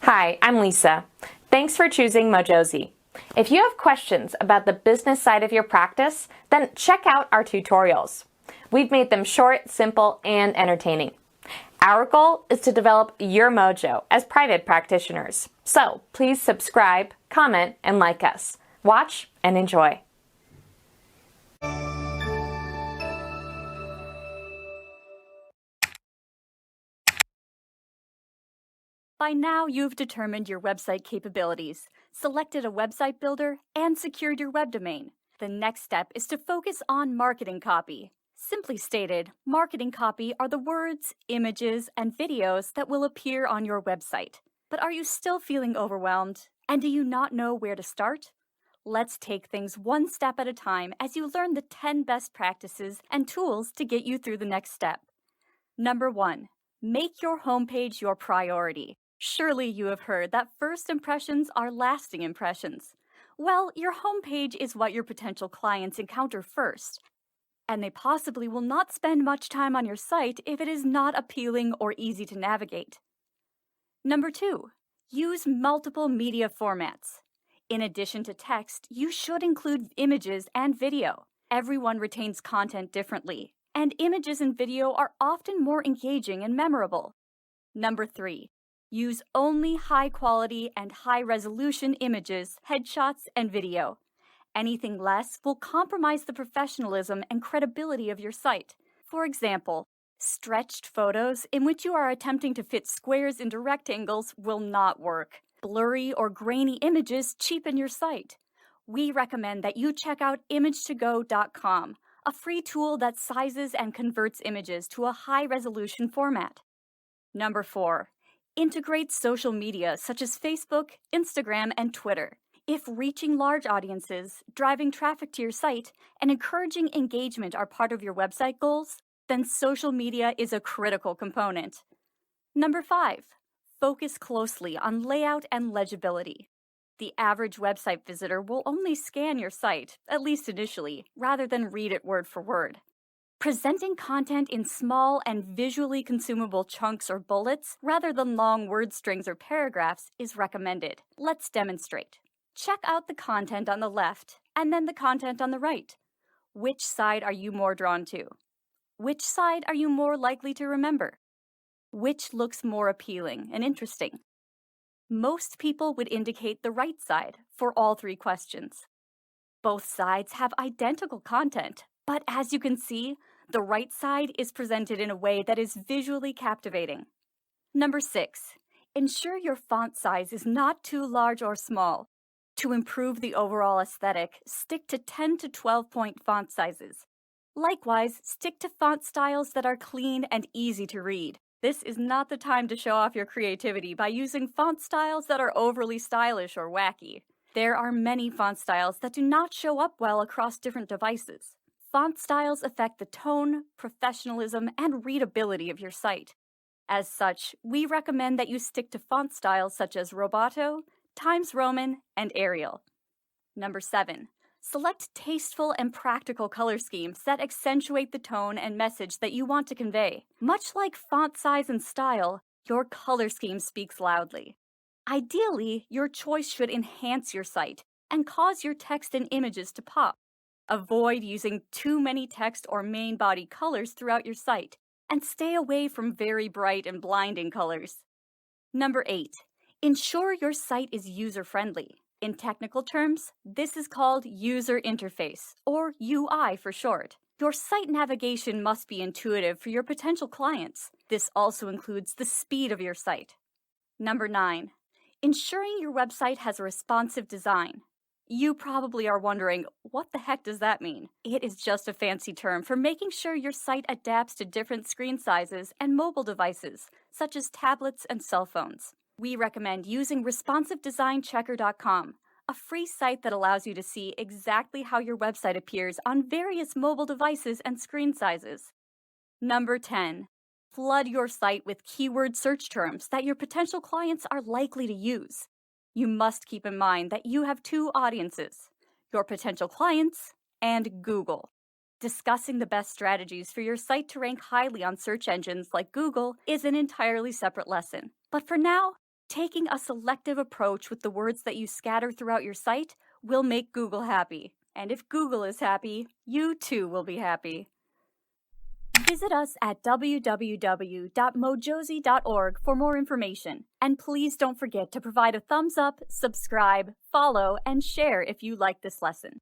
Hi, I'm Lisa. Thanks for choosing Mojozy. If you have questions about the business side of your practice, then check out our tutorials. We've made them short, simple, and entertaining. Our goal is to develop your mojo as private practitioners. So please subscribe, comment, and like us. Watch and enjoy. By now, you've determined your website capabilities, selected a website builder, and secured your web domain. The next step is to focus on marketing copy. Simply stated, marketing copy are the words, images, and videos that will appear on your website. But are you still feeling overwhelmed? And do you not know where to start? Let's take things one step at a time as you learn the 10 best practices and tools to get you through the next step. Number 1. Make your homepage your priority. Surely you have heard that first impressions are lasting impressions. Well, your homepage is what your potential clients encounter first, and they possibly will not spend much time on your site if it is not appealing or easy to navigate. Number 2, use multiple media formats. In addition to text, you should include images and video. Everyone retains content differently, and images and video are often more engaging and memorable. Number 3, use only high-quality and high-resolution images, headshots, and video. Anything less will compromise the professionalism and credibility of your site. For example, stretched photos in which you are attempting to fit squares into rectangles will not work. Blurry or grainy images cheapen your site. We recommend that you check out image2go.com, a free tool that sizes and converts images to a high-resolution format. Number 4, integrate social media such as Facebook, Instagram, and Twitter. If reaching large audiences, driving traffic to your site, and encouraging engagement are part of your website goals, then social media is a critical component. Number 5, focus closely on layout and legibility. The average website visitor will only scan your site, at least initially, rather than read it word for word. Presenting content in small and visually consumable chunks or bullets, rather than long word strings or paragraphs, is recommended. Let's demonstrate. Check out the content on the left, and then the content on the right. Which side are you more drawn to? Which side are you more likely to remember? Which looks more appealing and interesting? Most people would indicate the right side for all 3 questions. Both sides have identical content, but as you can see, the right side is presented in a way that is visually captivating. Number 6, ensure your font size is not too large or small. To improve the overall aesthetic, stick to 10 to 12-point font sizes. Likewise, stick to font styles that are clean and easy to read. This is not the time to show off your creativity by using font styles that are overly stylish or wacky. There are many font styles that do not show up well across different devices. Font styles affect the tone, professionalism, and readability of your site. As such, we recommend that you stick to font styles such as Roboto, Times Roman, and Arial. Number 7, select tasteful and practical color schemes that accentuate the tone and message that you want to convey. Much like font size and style, your color scheme speaks loudly. Ideally, your choice should enhance your site and cause your text and images to pop. Avoid using too many text or main body colors throughout your site, and stay away from very bright and blinding colors. Number 8, ensure your site is user-friendly. In technical terms, this is called user interface, or UI for short. Your site navigation must be intuitive for your potential clients. This also includes the speed of your site. Number 9, ensuring your website has a responsive design. You probably are wondering, what the heck does that mean? It is just a fancy term for making sure your site adapts to different screen sizes and mobile devices, such as tablets and cell phones. We recommend using responsivedesignchecker.com, a free site that allows you to see exactly how your website appears on various mobile devices and screen sizes. Number 10, flood your site with keyword search terms that your potential clients are likely to use. You must keep in mind that you have 2 audiences, your potential clients and Google. Discussing the best strategies for your site to rank highly on search engines like Google is an entirely separate lesson. But for now, Taking a selective approach with the words that you scatter throughout your site will make Google happy. And if Google is happy, you too will be happy. Visit us at www.mojozy.org for more information. And please don't forget to provide a thumbs up, subscribe, follow, and share if you like this lesson.